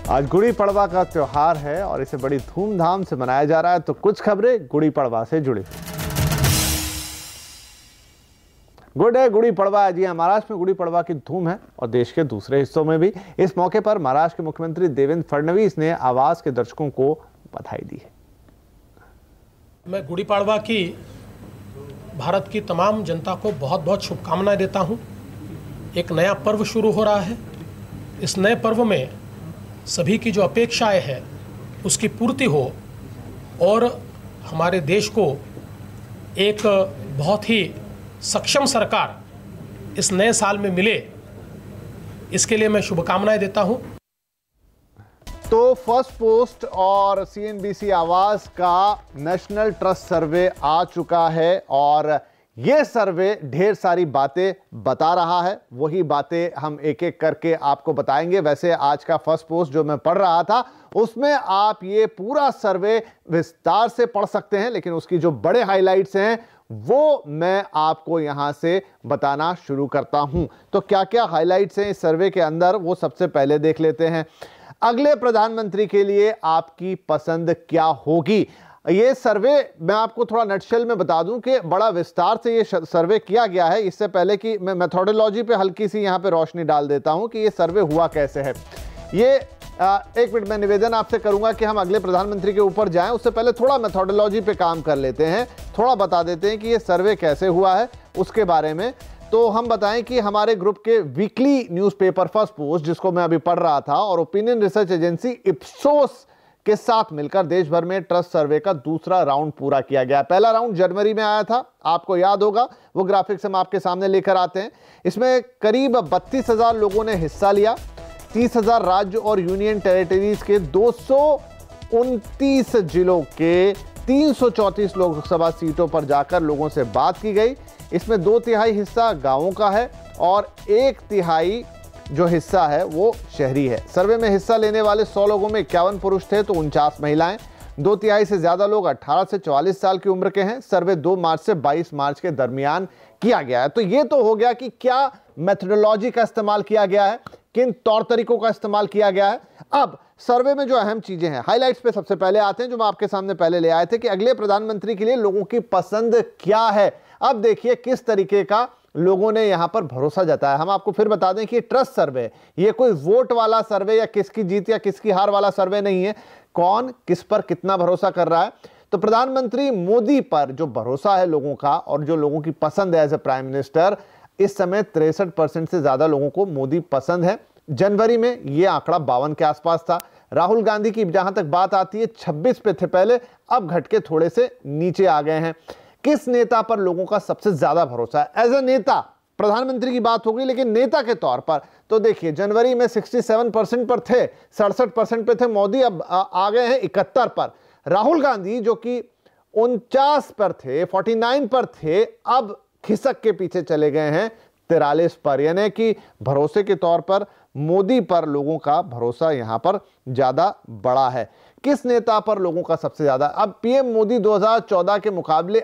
आज गुड़ी पड़वा का त्योहार है और इसे बड़ी धूमधाम से मनाया जा रहा है। तो कुछ खबरें गुड़ी पड़वा से जुड़ी। गुड है गुड़ी पड़वा। जी महाराष्ट्र में गुड़ी पड़वा की धूम है और देश के दूसरे हिस्सों में भी। इस मौके पर महाराष्ट्र के मुख्यमंत्री देवेंद्र फडणवीस ने आवाज के दर्शकों को बधाई दी है। मैं गुड़ी पड़वा की भारत की तमाम जनता को बहुत बहुत शुभकामनाएं देता हूं। एक नया पर्व शुरू हो रहा है। इस नए पर्व में सभी की जो अपेक्षाएं हैं उसकी पूर्ति हो और हमारे देश को एक बहुत ही सक्षम सरकार इस नए साल में मिले, इसके लिए मैं शुभकामनाएं देता हूं। तो फर्स्ट पोस्ट और सीएनबीसी आवाज का नेशनल ट्रस्ट सर्वे आ चुका है और यह सर्वे ढेर सारी बातें बता रहा है। वही बातें हम एक एक करके आपको बताएंगे। वैसे आज का फर्स्ट पोस्ट जो मैं पढ़ रहा था उसमें आप ये पूरा सर्वे विस्तार से पढ़ सकते हैं, लेकिन उसकी जो बड़े हाइलाइट्स हैं वो मैं आपको यहां से बताना शुरू करता हूं। तो क्या क्या हाइलाइट्स हैं इस सर्वे के अंदर वो सबसे पहले देख लेते हैं। अगले प्रधानमंत्री के लिए आपकी पसंद क्या होगी? ये सर्वे मैं आपको थोड़ा नटशेल में बता दूं कि बड़ा विस्तार से ये सर्वे किया गया है। इससे पहले कि मैं मेथोडोलॉजी पे हल्की सी यहां पे रोशनी डाल देता हूं कि ये सर्वे हुआ कैसे है। ये एक मिनट मैं निवेदन आपसे करूंगा कि हम अगले प्रधानमंत्री के ऊपर जाएं, उससे पहले थोड़ा मेथोडोलॉजी पे काम कर लेते हैं, थोड़ा बता देते हैं कि ये सर्वे कैसे हुआ है उसके बारे में। तो हम बताएं कि हमारे ग्रुप के वीकली न्यूज़पेपर फर्स्ट पोस्ट, जिसको मैं अभी पढ़ रहा था, और ओपिनियन रिसर्च एजेंसी इप्सोस के साथ मिलकर देश भर में ट्रस्ट सर्वे का दूसरा राउंड पूरा किया गया। पहला राउंड जनवरी में आया था, आपको याद होगा, वो ग्राफिक्स हम आपके सामने लेकर आते हैं। इसमें करीब 32,000 लोगों ने हिस्सा लिया। 30,000 राज्य और यूनियन टेरिटरीज के 229 जिलों के 334 लोकसभा सीटों पर जाकर लोगों से बात की गई। इसमें 2/3 हिस्सा गांवों का है और 1/3 जो हिस्सा है वो शहरी है। सर्वे में हिस्सा लेने वाले 100 लोगों में 51 पुरुष थे तो 49 महिलाएं। 2/3 से ज्यादा लोग 18 से 44 साल की उम्र के हैं। सर्वे 2 मार्च से 22 मार्च के दरमियान किया गया है। तो ये तो हो गया कि क्या मेथोडोलॉजी का इस्तेमाल किया गया है, किन तौर तरीकों का इस्तेमाल किया गया है। अब सर्वे में जो अहम चीजें हैं, हाइलाइट्स पे सबसे पहले आते हैं, जो मैं आपके सामने पहले ले आए थे कि अगले प्रधानमंत्री के लिए लोगों की पसंद क्या है। अब देखिए किस तरीके का लोगों ने यहां पर भरोसा जताया। हम आपको फिर बता दें कि ट्रस्ट सर्वे, ये कोई वोट वाला सर्वे या किसकी जीत या किसकी हार वाला सर्वे नहीं है। कौन किस पर कितना भरोसा कर रहा है। तो प्रधानमंत्री मोदी पर जो भरोसा है लोगों का और जो लोगों की पसंद है एज ए प्राइम मिनिस्टर, इस समय 63% से ज्यादा लोगों को मोदी पसंद है। जनवरी में यह आंकड़ा 52 के आसपास था। राहुल गांधी की जहां तक बात आती है 26 पे थे पहले, अब घट के थोड़े से नीचे आ गए हैं। किस नेता पर लोगों का सबसे ज्यादा भरोसा है एज ए नेता? प्रधानमंत्री की बात होगी, लेकिन नेता के तौर पर तो देखिए जनवरी में 67% पर थे, 67% पे थे मोदी, अब आ गए हैं 71 पर। राहुल गांधी जो कि 49 पर थे, 49 पर थे, अब खिसक के पीछे चले गए हैं 43 पर। यानी कि भरोसे के तौर पर मोदी पर लोगों का भरोसा यहां पर ज्यादा बड़ा है। किस नेता पर लोगों का सबसे ज्यादा? अब पीएम मोदी 2014 के मुकाबले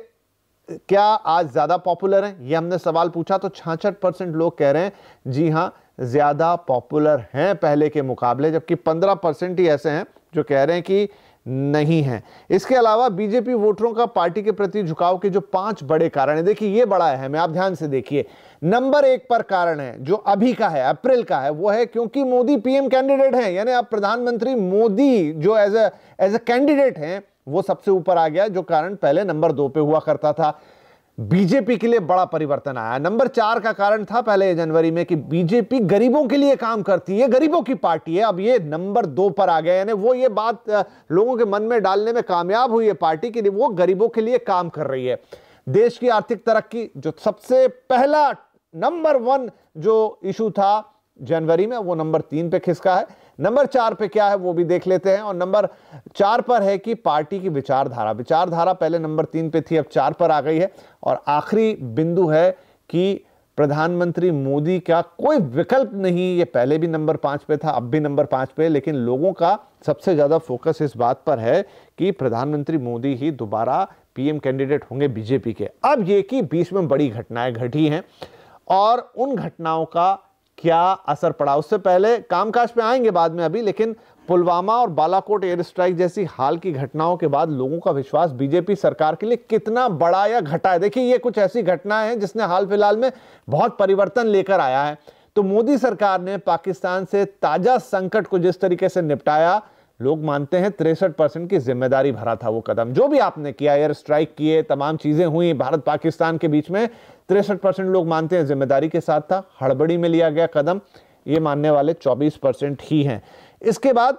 क्या आज ज्यादा पॉपुलर हैं? ये हमने सवाल पूछा तो 66% लोग कह रहे हैं जी हां, ज्यादा पॉपुलर हैं पहले के मुकाबले, जबकि 15% ही ऐसे हैं जो कह रहे हैं कि नहीं है। इसके अलावा बीजेपी वोटरों का पार्टी के प्रति झुकाव के जो 5 बड़े कारण है, देखिए ये बड़ा अहम है, आप ध्यान से देखिए। नंबर 1 पर कारण है जो अभी का है, अप्रैल का है, वो है क्योंकि मोदी पीएम कैंडिडेट हैं। यानी अब प्रधानमंत्री मोदी जो एज ए कैंडिडेट हैं वो सबसे ऊपर आ गया, जो कारण पहले नंबर 2 पे हुआ करता था। बीजेपी के लिए बड़ा परिवर्तन आया। नंबर 4 का कारण था पहले जनवरी में कि बीजेपी गरीबों के लिए काम करती है, गरीबों की पार्टी है, अब ये नंबर 2 पर आ गया। यानी वो ये बात लोगों के मन में डालने में कामयाब हुई है पार्टी के लिए, वो गरीबों के लिए काम कर रही है। देश की आर्थिक तरक्की जो सबसे पहला नंबर 1 जो इशू था जनवरी में, वो नंबर 3 पे खिसका है। नंबर 4 पे क्या है वो भी देख लेते हैं। और नंबर 4 पर है कि पार्टी की विचारधारा पहले नंबर 3 पे थी, अब 4 पर आ गई है। और आखिरी बिंदु है कि प्रधानमंत्री मोदी का कोई विकल्प नहीं, ये पहले भी नंबर 5 पे था, अब भी नंबर 5 पे, लेकिन लोगों का सबसे ज्यादा फोकस इस बात पर है कि प्रधानमंत्री मोदी ही दोबारा पीएम कैंडिडेट होंगे बीजेपी के। अब ये कि बीच में बड़ी घटनाएं घटी हैं और उन घटनाओं का क्या असर पड़ा, उससे पहले कामकाज पे आएंगे बाद में अभी, लेकिन पुलवामा और बालाकोट एयर स्ट्राइक जैसी हाल की घटनाओं के बाद लोगों का विश्वास बीजेपी सरकार के लिए कितना बढ़ा या घटा है। देखिए, ये कुछ ऐसी घटनाएं हैं जिसने हाल फिलहाल में बहुत परिवर्तन लेकर आया है। तो मोदी सरकार ने पाकिस्तान से ताजा संकट को जिस तरीके से निपटाया, लोग मानते हैं 63% की जिम्मेदारी भरा था वो कदम। जो भी आपने किया, एयर स्ट्राइक किए, तमाम चीजें हुई भारत पाकिस्तान के बीच में, 63% लोग मानते हैं जिम्मेदारी के साथ था। हड़बड़ी में लिया गया कदम, ये मानने वाले 24% ही हैं। इसके बाद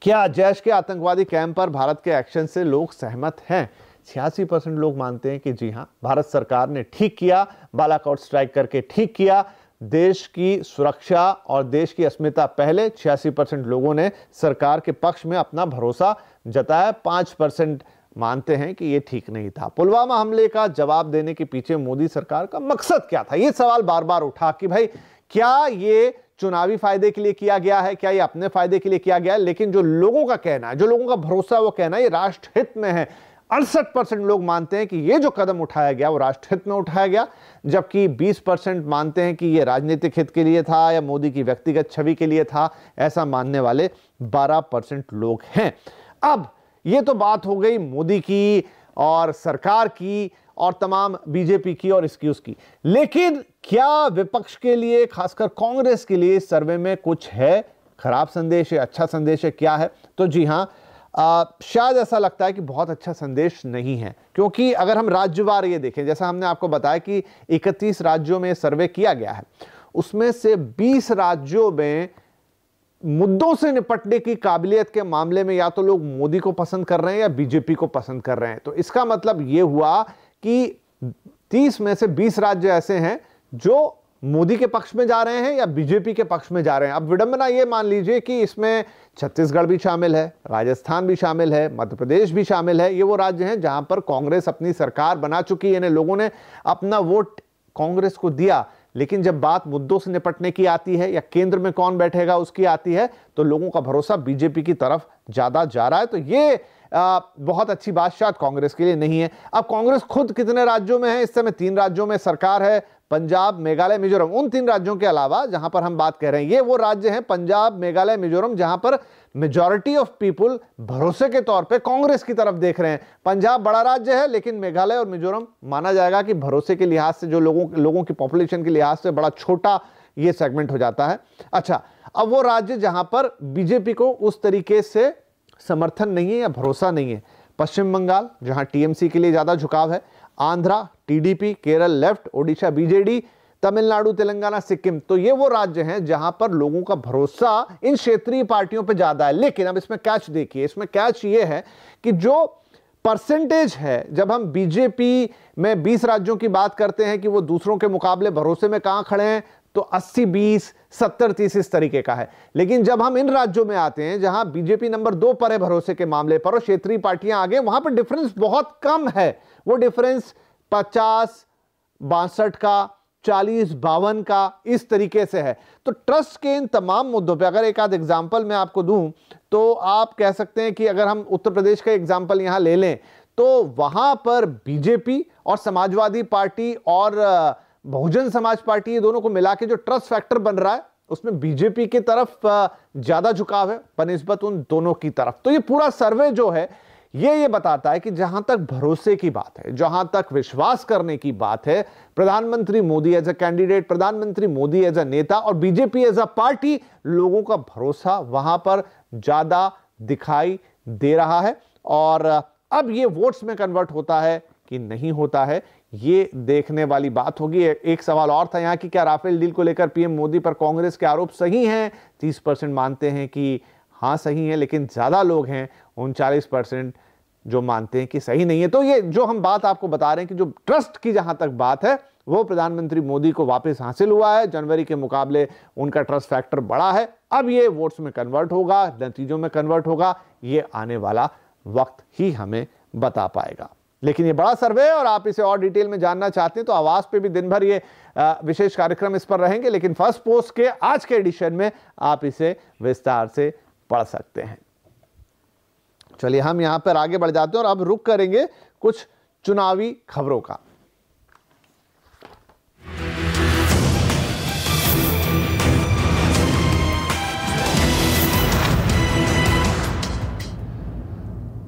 क्या जैश के आतंकवादी कैंप पर भारत के एक्शन से लोग सहमत हैं? 86% लोग मानते हैं कि जी हां, भारत सरकार ने ठीक किया, बालाकोट स्ट्राइक करके ठीक किया। देश की सुरक्षा और देश की अस्मिता पहले। 86% लोगों ने सरकार के पक्ष में अपना भरोसा जताया। 5% मानते हैं कि यह ठीक नहीं था। पुलवामा हमले का जवाब देने के पीछे मोदी सरकार का मकसद क्या था? यह सवाल बार बार उठा कि भाई क्या ये चुनावी फायदे के लिए किया गया है, क्या ये अपने फायदे के लिए किया गया है? लेकिन जो लोगों का कहना है, जो लोगों का भरोसा है, वो कहना है ये राष्ट्रहित में है। 68% लोग मानते हैं कि ये जो कदम उठाया गया वो राष्ट्रहित में उठाया गया, जबकि 20% मानते हैं कि ये राजनीतिक हित के लिए था या मोदी की व्यक्तिगत छवि के लिए था। ऐसा मानने वाले 12% लोग हैं। अब ये तो बात हो गई मोदी की और सरकार की और तमाम बीजेपी की और इसकी उसकी, लेकिन क्या विपक्ष के लिए, खासकर कांग्रेस के लिए सर्वे में कुछ है? खराब संदेश है, अच्छा संदेश है, क्या है? तो जी हां, शायद ऐसा लगता है कि बहुत अच्छा संदेश नहीं है, क्योंकि अगर हम राज्यवार ये देखें, जैसा हमने आपको बताया कि 31 राज्यों में सर्वे किया गया है, उसमें से 20 राज्यों में मुद्दों से निपटने की काबिलियत के मामले में या तो लोग मोदी को पसंद कर रहे हैं या बीजेपी को पसंद कर रहे हैं। तो इसका मतलब यह हुआ कि 30 में से 20 राज्य ऐसे हैं जो मोदी के पक्ष में जा रहे हैं या बीजेपी के पक्ष में जा रहे हैं। अब विडंबना ये मान लीजिए कि इसमें छत्तीसगढ़ भी शामिल है, राजस्थान भी शामिल है, मध्य प्रदेश भी शामिल है। ये वो राज्य हैं जहां पर कांग्रेस अपनी सरकार बना चुकी है, यानी लोगों ने अपना वोट कांग्रेस को दिया। लेकिन जब बात मुद्दों से निपटने की आती है या केंद्र में कौन बैठेगा उसकी आती है, तो लोगों का भरोसा बीजेपी की तरफ ज्यादा जा रहा है। तो ये बहुत अच्छी बात शायद कांग्रेस के लिए नहीं है। अब कांग्रेस खुद कितने राज्यों में है? इस समय 3 राज्यों में सरकार है, पंजाब, मेघालय, मिजोरम। उन 3 राज्यों के अलावा जहां पर हम बात कर रहे हैं, ये वो राज्य हैं पंजाब, मेघालय, मिजोरम, जहां पर मेजॉरिटी ऑफ पीपुल भरोसे के तौर पे कांग्रेस की तरफ देख रहे हैं। पंजाब बड़ा राज्य है, लेकिन मेघालय और मिजोरम माना जाएगा कि भरोसे के लिहाज से, जो लोगों की पॉपुलेशन के लिहाज से बड़ा छोटा ये सेगमेंट हो जाता है। अच्छा, अब वो राज्य जहां पर बीजेपी को उस तरीके से समर्थन नहीं है या भरोसा नहीं है, पश्चिम बंगाल जहां टीएमसी के लिए ज्यादा झुकाव है, Andhra TDP, Kerala left, Odisha BJD, Tamil Nadu, Telangana, Sikkim. तो ये वो राज्य हैं जहां पर लोगों का भरोसा इन क्षेत्रीय पार्टियों पे ज्यादा है। लेकिन अब इसमें कैच देखिए, इसमें कैच ये है कि जो परसेंटेज है, जब हम बीजेपी में 20 राज्यों की बात करते हैं कि वो दूसरों के मुकाबले भरोसे में कहां खड़े हैं, तो 80-20, 70-30 इस तरीके का है। लेकिन जब हम इन राज्यों में आते हैं जहां बीजेपी नंबर 2 पर है भरोसे के मामले पर और क्षेत्रीय पार्टियां आगे, वहां पर डिफरेंस बहुत कम है। वो डिफरेंस 50-62 का, 40-52 का, इस तरीके से है। तो ट्रस्ट के इन तमाम मुद्दों पे अगर एक आध एग्जाम्पल मैं आपको दूं, तो आप कह सकते हैं कि अगर हम उत्तर प्रदेश का एग्जाम्पल यहां ले लें, तो वहां पर बीजेपी और समाजवादी पार्टी और बहुजन समाज पार्टी, ये दोनों को मिला के जो ट्रस्ट फैक्टर बन रहा है, उसमें बीजेपी की तरफ ज्यादा झुकाव है बनिस्बत उन दोनों की तरफ। तो ये पूरा सर्वे जो है ये बताता है कि जहां तक भरोसे की बात है, जहां तक विश्वास करने की बात है, प्रधानमंत्री मोदी एज अ कैंडिडेट, प्रधानमंत्री मोदी एज अ नेता और बीजेपी एज अ पार्टी, लोगों का भरोसा वहां पर ज्यादा दिखाई दे रहा है। और अब ये वोट्स में कन्वर्ट होता है कि नहीं होता है, ये देखने वाली बात होगी। एक सवाल और था यहां कि क्या राफेल डील को लेकर पीएम मोदी पर कांग्रेस के आरोप सही हैं? 30% मानते हैं कि हां सही है, लेकिन ज्यादा लोग हैं 39% जो मानते हैं कि सही नहीं है। तो ये जो हम बात आपको बता रहे हैं कि जो ट्रस्ट की जहां तक बात है, वो प्रधानमंत्री मोदी को वापस हासिल हुआ है। जनवरी के मुकाबले उनका ट्रस्ट फैक्टर बढ़ा है। अब ये वोट्स में कन्वर्ट होगा, नतीजों में कन्वर्ट होगा, ये आने वाला वक्त ही हमें बता पाएगा। लेकिन ये बड़ा सर्वे है और आप इसे और डिटेल में जानना चाहते हैं तो आवाज पे भी दिन भर ये विशेष कार्यक्रम इस पर रहेंगे, लेकिन फर्स्ट पोस्ट के आज के एडिशन में आप इसे विस्तार से पढ़ सकते हैं। चलिए हम यहां पर आगे बढ़ जाते हैं और अब रुक करेंगे कुछ चुनावी खबरों का।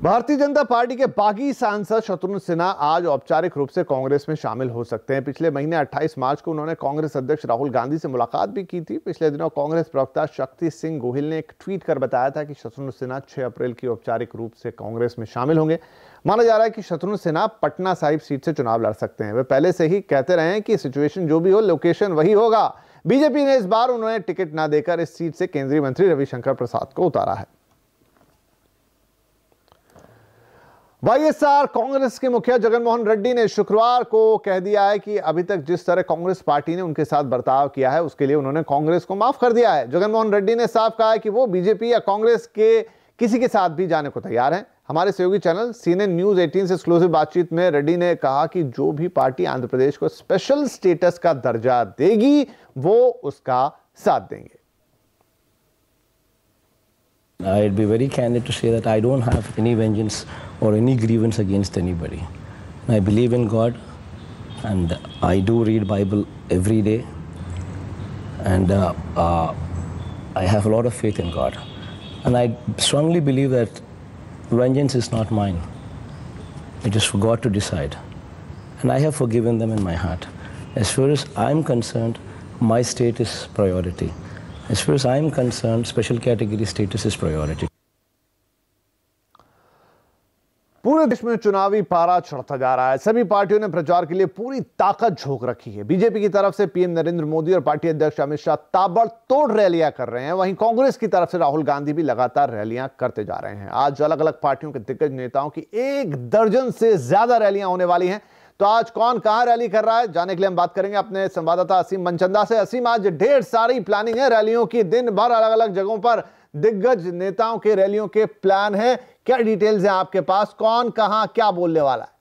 भारतीय जनता पार्टी के बागी सांसद शत्रुघ्न सिन्हा आज औपचारिक रूप से कांग्रेस में शामिल हो सकते हैं। पिछले महीने 28 मार्च को उन्होंने कांग्रेस अध्यक्ष राहुल गांधी से मुलाकात भी की थी। पिछले दिनों कांग्रेस प्रवक्ता शक्ति सिंह गोहिल ने एक ट्वीट कर बताया था कि शत्रुघ्न सिन्हा 6 अप्रैल की औपचारिक रूप से कांग्रेस में शामिल होंगे। माना जा रहा है कि शत्रुघ्न सिन्हा पटना साहिब सीट से चुनाव लड़ सकते हैं। वे पहले से ही कहते रहे हैं कि सिचुएशन जो भी हो, लोकेशन वही होगा। बीजेपी ने इस बार उन्हें टिकट न देकर इस सीट से केंद्रीय मंत्री रविशंकर प्रसाद को उतारा है। वाईएसआर कांग्रेस के मुखिया जगनमोहन रेड्डी ने शुक्रवार को कह दिया है कि अभी तक जिस तरह कांग्रेस पार्टी ने उनके साथ बर्ताव किया है उसके लिए उन्होंने कांग्रेस को माफ कर दिया है। जगनमोहन रेड्डी ने साफ कहा है कि वो बीजेपी या कांग्रेस के किसी के साथ भी जाने को तैयार हैं। हमारे सहयोगी चैनल CNN News 18 से एक्सक्लूसिव बातचीत में रेड्डी ने कहा कि जो भी पार्टी आंध्र प्रदेश को स्पेशल स्टेटस का दर्जा देगी वो उसका साथ देंगे। I'd be very candid to say that I don't have any vengeance or any grievance against anybody. I believe in God and I do read Bible every day and I have a lot of faith in God. And I strongly believe that vengeance is not mine. It is for God to decide. And I have forgiven them in my heart. As far as I'm concerned, my state is priority. As far as I am concerned, special category status is priority. पूरे देश में चुनावी पारा चढ़ता जा रहा है। सभी पार्टियों ने प्रचार के लिए पूरी ताकत झोंक रखी है। बीजेपी की तरफ से पीएम नरेंद्र मोदी और पार्टी अध्यक्ष अमित शाह ताबड़तोड़ रैलियां कर रहे हैं। वहीं कांग्रेस की तरफ से राहुल गांधी भी लगातार रैलियां करते जा रहे हैं। आज अलग अलग पार्टियों के दिग्गज नेताओं की 1 दर्जन से ज्यादा रैलियां होने वाली हैं। तो आज कौन कहां रैली कर रहा है, जानने के लिए हम बात करेंगे अपने संवाददाता असीम मनचंदा से। असीम, आज ढेर सारी प्लानिंग है रैलियों की, दिन भर अलग अलग जगहों पर दिग्गज नेताओं के रैलियों के प्लान है। क्या डिटेल्स हैं आपके पास, कौन कहां क्या बोलने वाला है?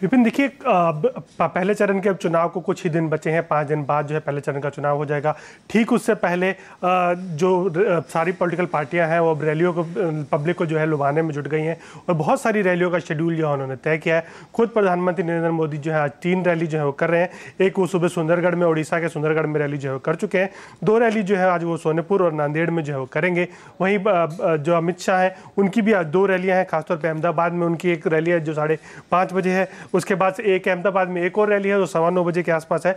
विपिन, देखिए पहले चरण के अब चुनाव को कुछ ही दिन बचे हैं। 5 दिन बाद जो है पहले चरण का चुनाव हो जाएगा। ठीक उससे पहले जो सारी पॉलिटिकल पार्टियां हैं वो अब रैलियों को, पब्लिक को जो है लुभाने में जुट गई हैं और बहुत सारी रैलियों का शेड्यूल जो है उन्होंने तय किया है। खुद प्रधानमंत्री नरेंद्र मोदी जो है आज 3 रैली जो है वो कर रहे हैं। एक वो सुबह सुंदरगढ़ में, उड़ीसा के सुंदरगढ़ में रैली जो है कर चुके हैं। 2 रैली जो है आज वो सोनेपुर और नांदेड़ में जो है वो करेंगे। वहीं जो अमित शाह हैं उनकी भी आज 2 रैलियाँ हैं। खासतौर पर अहमदाबाद में उनकी एक रैली है जो 5:30 बजे है। उसके बाद से एक अहमदाबाद में एक और रैली है जो 9:15 बजे के आसपास है।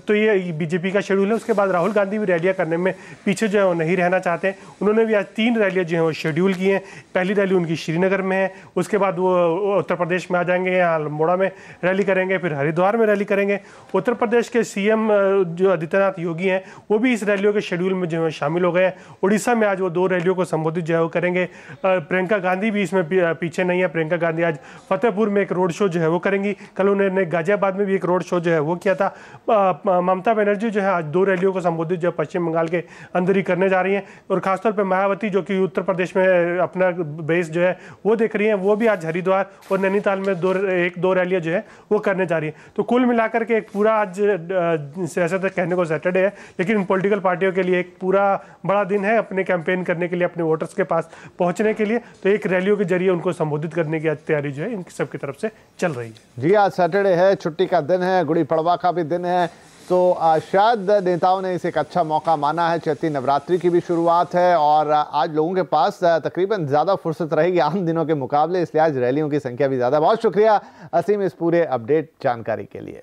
तो ये बीजेपी का शेड्यूल है। उसके बाद राहुल गांधी भी रैलियां करने में पीछे जो है वो नहीं रहना चाहते हैं। उन्होंने भी आज 3 रैलियां जो है वो शेड्यूल की हैं। पहली रैली उनकी श्रीनगर में है, उसके बाद वो उत्तर प्रदेश में आ जाएंगे, यहाँ अल्मोड़ा में रैली करेंगे, फिर हरिद्वार में रैली करेंगे। उत्तर प्रदेश के सीएम जो आदित्यनाथ योगी हैं वो भी इस रैलियों के शेड्यूल में जो है शामिल हो गए हैं। उड़ीसा में आज वो 2 रैलियों को संबोधित जो है वो करेंगे। प्रियंका गांधी भी इसमें पीछे नहीं है। प्रियंका गांधी आज फतेहपुर में एक रोड शो जो है वो करेंगी। कल उन्होंने गाजियाबाद में भी एक रोड शो जो है वो किया था। ममता बनर्जी जो है आज 2 रैलियों को संबोधित जो पश्चिम बंगाल के अंदर ही करने जा रही हैं। और खासतौर पर मायावती जो कि उत्तर प्रदेश में अपना बेस जो है वो देख रही हैं, वो भी आज हरिद्वार और नैनीताल में 2 रैलियां जो है वो करने जा रही हैं। तो कुल मिलाकर के एक पूरा आज ऐसा तक कहने को सैटरडे है, लेकिन पॉलिटिकल पार्टियों के लिए एक पूरा बड़ा दिन है अपने कैंपेन करने के लिए, अपने वोटर्स के पास पहुंचने के लिए। तो एक रैलियों के जरिए उनको संबोधित करने की तैयारी जो है इन सबकी तरफ से चल रही है। जी, आज सैटरडे है, छुट्टी का दिन है, गुड़ी पड़वा का भी दिन है, तो शायद नेताओं ने इसे एक अच्छा मौका माना है। चैती नवरात्रि की भी शुरुआत है और आज लोगों के पास तकरीबन ज़्यादा फुर्सत रहेगी आम दिनों के मुकाबले, इसलिए आज रैलियों की संख्या भी ज़्यादा। बहुत शुक्रिया असीम इस पूरे अपडेट जानकारी के लिए।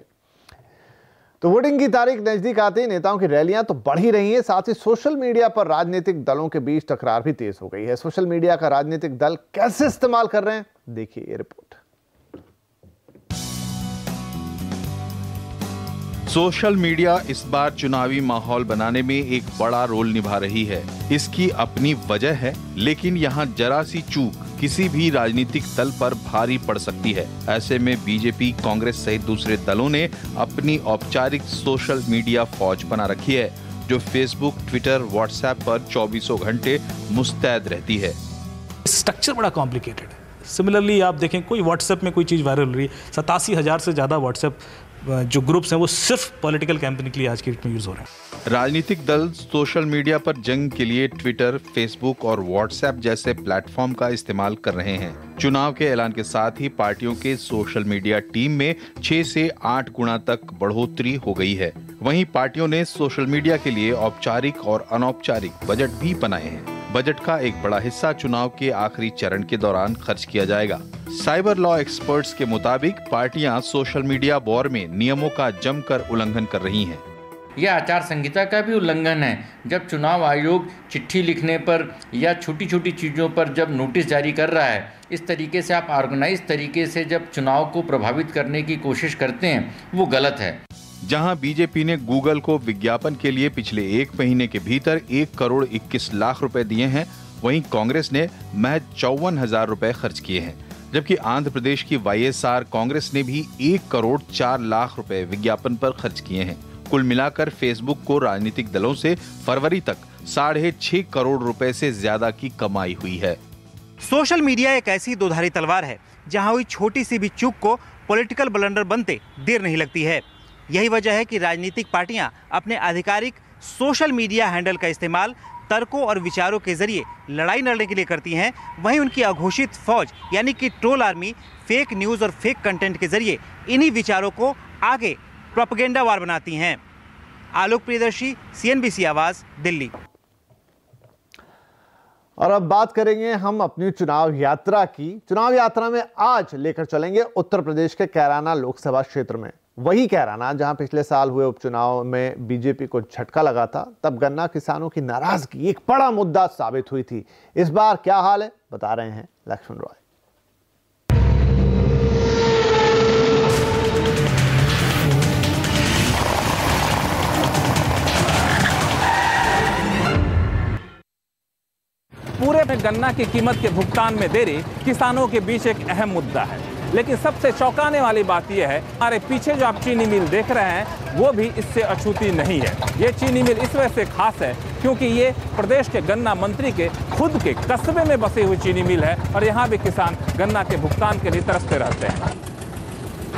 तो वोटिंग की तारीख नजदीक आते ही नेताओं की रैलियां तो बढ़ ही रही हैं, साथ ही सोशल मीडिया पर राजनीतिक दलों के बीच टकरार भी तेज हो गई है। सोशल मीडिया का राजनीतिक दल कैसे इस्तेमाल कर रहे हैं, देखिए ये रिपोर्ट। सोशल मीडिया इस बार चुनावी माहौल बनाने में एक बड़ा रोल निभा रही है। इसकी अपनी वजह है, लेकिन यहाँ जरा सी चूक किसी भी राजनीतिक दल पर भारी पड़ सकती है। ऐसे में बीजेपी, कांग्रेस सहित दूसरे दलों ने अपनी औपचारिक सोशल मीडिया फौज बना रखी है, जो फेसबुक, ट्विटर, व्हाट्सएप पर 24 घंटे मुस्तैद रहती है। स्ट्रक्चर बड़ा कॉम्प्लिकेटेड है। सिमिलरली आप देखें, कोई व्हाट्सएप में कोई चीज़ वायरल हो रही है, 87,000 से ज़्यादा व्हाट्सएप जो ग्रुप्स हैं वो सिर्फ पॉलिटिकल कैंपेन के लिए आज की डेट में यूज हो रहे हैं। राजनीतिक दल सोशल मीडिया पर जंग के लिए ट्विटर, फेसबुक और व्हाट्सएप जैसे प्लेटफॉर्म का इस्तेमाल कर रहे हैं। चुनाव के ऐलान के साथ ही पार्टियों के सोशल मीडिया टीम में 6 से 8 गुना तक बढ़ोतरी हो गई है। वहीं पार्टियों ने सोशल मीडिया के लिए औपचारिक और अनौपचारिक बजट भी बनाए हैं। बजट का एक बड़ा हिस्सा चुनाव के आखिरी चरण के दौरान खर्च किया जाएगा। साइबर लॉ एक्सपर्ट्स के मुताबिक पार्टियां सोशल मीडिया वॉर में नियमों का जमकर उल्लंघन कर रही हैं। यह आचार संहिता का भी उल्लंघन है। जब चुनाव आयोग चिट्ठी लिखने पर या छोटी छोटी चीज़ों पर जब नोटिस जारी कर रहा है, इस तरीके से आप ऑर्गेनाइज तरीके से जब चुनाव को प्रभावित करने की कोशिश करते हैं, वो गलत है। जहां बीजेपी ने गूगल को विज्ञापन के लिए पिछले 1 महीने के भीतर 1 करोड़ 21 लाख रुपए दिए हैं, वहीं कांग्रेस ने महज 54,000 रुपए खर्च किए हैं। जबकि आंध्र प्रदेश की YSR कांग्रेस ने भी 1 करोड़ 4 लाख रुपए विज्ञापन पर खर्च किए हैं। कुल मिलाकर फेसबुक को राजनीतिक दलों से फरवरी तक 6.5 करोड़ रुपए से ज्यादा की कमाई हुई है। सोशल मीडिया एक ऐसी दोधारी तलवार है जहां हुई छोटी सी भी चूक को पॉलिटिकल ब्लंडर बनते देर नहीं लगती है। यही वजह है कि राजनीतिक पार्टियां अपने आधिकारिक सोशल मीडिया हैंडल का इस्तेमाल तर्कों और विचारों के जरिए लड़ाई लड़ने के लिए करती हैं। वहीं उनकी अघोषित फौज यानी कि ट्रोल आर्मी फेक न्यूज़ और फेक कंटेंट के जरिए इन्हीं विचारों को आगे प्रोपेगेंडा वार बनाती हैं। आलोक प्रियदर्शी, CNBC आवाज़, दिल्ली। और अब बात करेंगे हम अपनी चुनाव यात्रा की। चुनाव यात्रा में आज लेकर चलेंगे उत्तर प्रदेश के कैराना लोकसभा क्षेत्र में। वही कैराना जहां पिछले साल हुए उपचुनाव में बीजेपी को झटका लगा था। तब गन्ना किसानों की नाराजगी एक बड़ा मुद्दा साबित हुई थी। इस बार क्या हाल है, बता रहे हैं लक्ष्मण रॉय। पूरे गन्ना की कीमत के भुगतान में देरी किसानों के बीच एक अहम मुद्दा है। लेकिन सबसे चौंकाने वाली बात यह है, हमारे पीछे जो आप चीनी मिल देख रहे हैं वो भी इससे अछूती नहीं है। ये चीनी मिल इस वजह से खास है क्योंकि ये प्रदेश के गन्ना मंत्री के खुद के कस्बे में बसी हुई चीनी मिल है और यहाँ भी किसान गन्ना के भुगतान के लिए तरसते रहते हैं।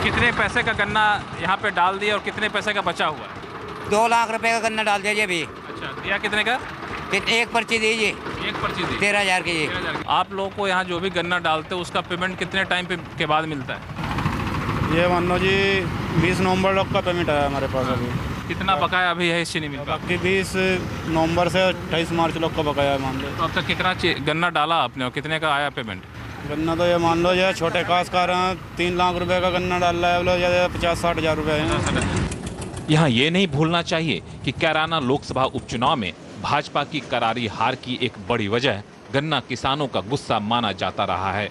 कितने पैसे का गन्ना यहाँ पे डाल दिया और कितने पैसे का बचा हुआ है? 2 लाख रुपए का गन्ना डाल दीजिए अभी। अच्छा, दिया कितने का? एक पर्ची दीजिए। एक पर्ची दी 13,000 की जी। आप लोगों को यहाँ जो भी गन्ना डालते हो उसका पेमेंट कितने टाइम के बाद मिलता है? ये मान लो जी 20 नवंबर तक का पेमेंट है हमारे पास अभी। कितना बकाया अभी है इस चीनी मिल का? बाकी 20 नवंबर से 28 मार्च तक का बकाया है मान लो। तो अब तक कितना गन्ना डाला आपने और कितने का आया पेमेंट? गन्ना तो ये मान लो ये छोटे काश्तकार हैं 3 लाख रुपए का गन्ना डाल रहा है, 50-60 हज़ार रुपये है। यहाँ ये नहीं भूलना चाहिए कि कैराना लोकसभा उपचुनाव में भाजपा की करारी हार की एक बड़ी वजह गन्ना किसानों का गुस्सा माना जाता रहा है।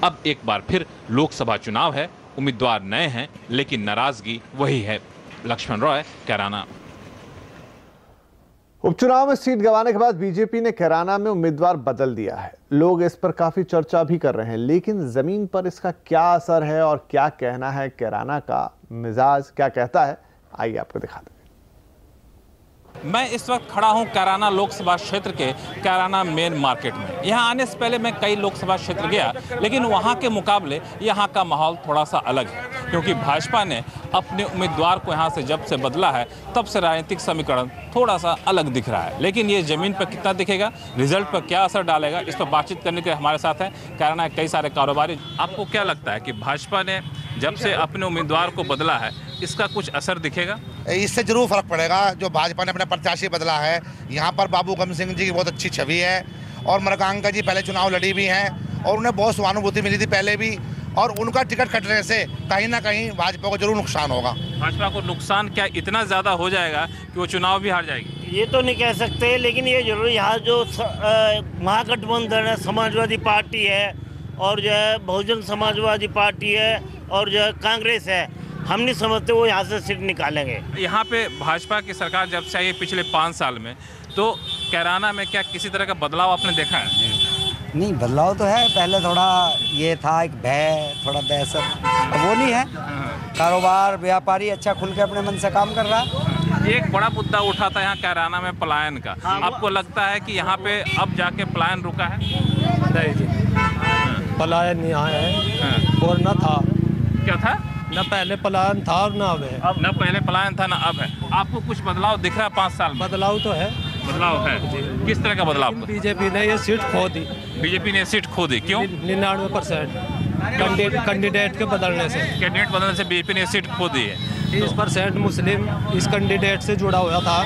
अब एक बार फिर लोकसभा चुनाव है, उम्मीदवार नए हैं लेकिन नाराजगी वही है। लक्ष्मण रॉय, कैराना। उपचुनाव में सीट गंवाने के बाद बीजेपी ने कैराना में उम्मीदवार बदल दिया है। लोग इस पर काफी चर्चा भी कर रहे हैं, लेकिन जमीन पर इसका क्या असर है और क्या कहना है कैराना का मिजाज क्या कहता है, आइए आपको दिखाते हैं। मैं इस वक्त खड़ा हूं कैराना लोकसभा क्षेत्र के कैराना मेन मार्केट में। यहां आने से पहले मैं कई लोकसभा क्षेत्र गया, लेकिन वहां के मुकाबले यहां का माहौल थोड़ा सा अलग है क्योंकि भाजपा ने अपने उम्मीदवार को यहां से जब से बदला है तब से राजनीतिक समीकरण थोड़ा सा अलग दिख रहा है। लेकिन ये जमीन पर कितना दिखेगा, रिजल्ट पर क्या असर डालेगा, इस पर बातचीत करने के लिए हमारे साथ हैं कैराना कई सारे कारोबारी। आपको क्या लगता है कि भाजपा ने जब से अपने उम्मीदवार को बदला है इसका कुछ असर दिखेगा? इससे जरूर फर्क पड़ेगा। जो भाजपा ने अपना प्रत्याशी बदला है, यहाँ पर बाबू गम सिंह जी की बहुत अच्छी छवि है और मरकांका जी पहले चुनाव लड़ी भी हैं और उन्हें बहुत सहानुभूति मिली थी पहले भी, और उनका टिकट कटने से कहीं ना कहीं भाजपा को जरूर नुकसान होगा। भाजपा को नुकसान क्या इतना ज़्यादा हो जाएगा कि वो चुनाव भी हार जाएगी? ये तो नहीं कह सकते, लेकिन ये जरूर यहाँ जो महागठबंधन है, समाजवादी पार्टी है और जो है बहुजन समाजवादी पार्टी है और जो है कांग्रेस है, हम नहीं समझते वो यहाँ से सीट निकालेंगे। यहाँ पे भाजपा की सरकार जब से आई पिछले 5 साल में, तो कैराना में क्या किसी तरह का बदलाव आपने देखा है? नहीं, बदलाव तो है। पहले थोड़ा ये था एक भय, थोड़ा दहशत, वो नहीं है। कारोबार व्यापारी अच्छा खुल के अपने मन से काम कर रहा है। एक बड़ा मुद्दा उठा था यहाँ कैराना में पलायन का। आपको लगता है कि यहाँ पे अब जाके पलायन रुका है? नहीं जी, पलायन यहाँ है और न था। क्या था? न पहले पलायन था और न अब है। न पहले पलायन था न अब है। आपको कुछ बदलाव दिख रहा है 5 साल में? बदलाव तो है। बदलाव है? किस तरह का बदलाव? बीजेपी ने ये सीट खो दी। बीजेपी ने सीट खो दी, क्यों? 99% कैंडिडेट के बदलने से। कैंडिडेट बदलने से बीजेपी ने सीट खो दी है। 30% मुस्लिम इस कैंडिडेट से जुड़ा हुआ था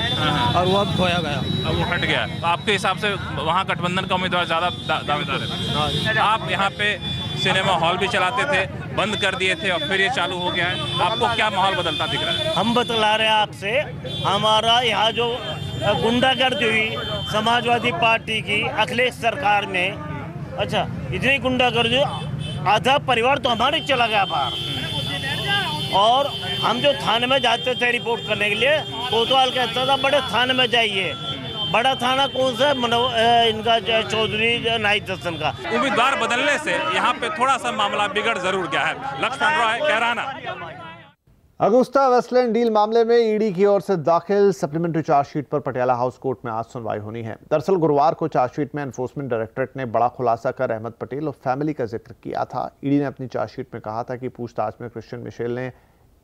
और वो अब खोया गया, अब वो हट गया। तो आपके हिसाब से वहाँ गठबंधन का उम्मीदवार ज़्यादा दावेदार है। आप यहाँ पे सिनेमा हॉल भी चलाते थे, बंद कर दिए थे और फिर ये चालू हो गया है, आपको क्या माहौल बदलता दिख रहा है? हम बतला रहे हैं आपसे, हमारा यहाँ जो गुंडागर्दी हुई समाजवादी पार्टी की अखिलेश सरकार में, अच्छा इतनी गुंडागर्दी, आधा परिवार तो हमारे चला गया बाहर। और हम जो थाने में जाते थे रिपोर्ट करने के लिए, कोतवाल कहता था बड़े थाने में जाइए। बड़ा थाना कौन सा है? इनका चौधरी नाइट दर्शन का। उम्मीदवार बदलने से यहाँ पे थोड़ा सा मामला बिगड़ जरूर गया है। Laxman Roy, Kairana. Agusta Westland deal मामले में ईडी की ओर से दाखिल सप्लीमेंट्री चार्जशीट पर पटियाला हाउस कोर्ट में आज सुनवाई होनी है। दरअसल गुरुवार को चार्जशीट में एनफोर्समेंट डायरेक्टोरेट ने बड़ा खुलासा कर अहमद पटेल और फैमिली का जिक्र किया था। ईडी ने अपनी चार्जशीट में कहा था कि पूछताछ में क्रिश्चियन मिशेल ने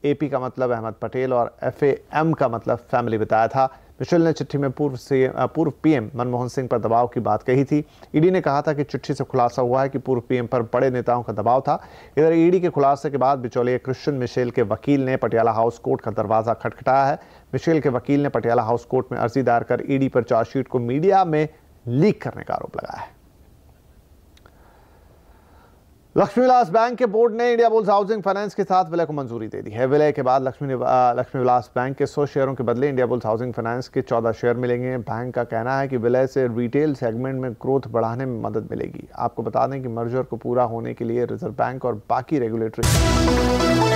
एपी का मतलब अहमद पटेल और FAM का मतलब फैमिली बताया था। मिशेल ने चिट्ठी में पूर्व PM मनमोहन सिंह पर दबाव की बात कही थी। ईडी ने कहा था कि चिट्ठी से खुलासा हुआ है कि पूर्व PM पर बड़े नेताओं का दबाव था। इधर ईडी के खुलासे के बाद बिचौलिए क्रिश्चियन मिशेल के वकील ने पटियाला हाउस कोर्ट का दरवाजा खटखटाया है। मिशेल के वकील ने पटियाला हाउस कोर्ट में अर्जी दायर कर ईडी पर चार्जशीट को मीडिया में लीक करने का आरोप लगाया है। लक्ष्मी विलास बैंक के बोर्ड ने इंडिया बुल्स हाउसिंग फाइनेंस के साथ विलय को मंजूरी दे दी है। विलय के बाद लक्ष्मी विलास बैंक के 100 शेयरों के बदले इंडिया बुल्स हाउसिंग फाइनेंस के 14 शेयर मिलेंगे। बैंक का कहना है कि विलय से रिटेल सेगमेंट में ग्रोथ बढ़ाने में मदद मिलेगी। आपको बता दें कि मर्जर को पूरा होने के लिए रिजर्व बैंक और बाकी रेगुलेटरी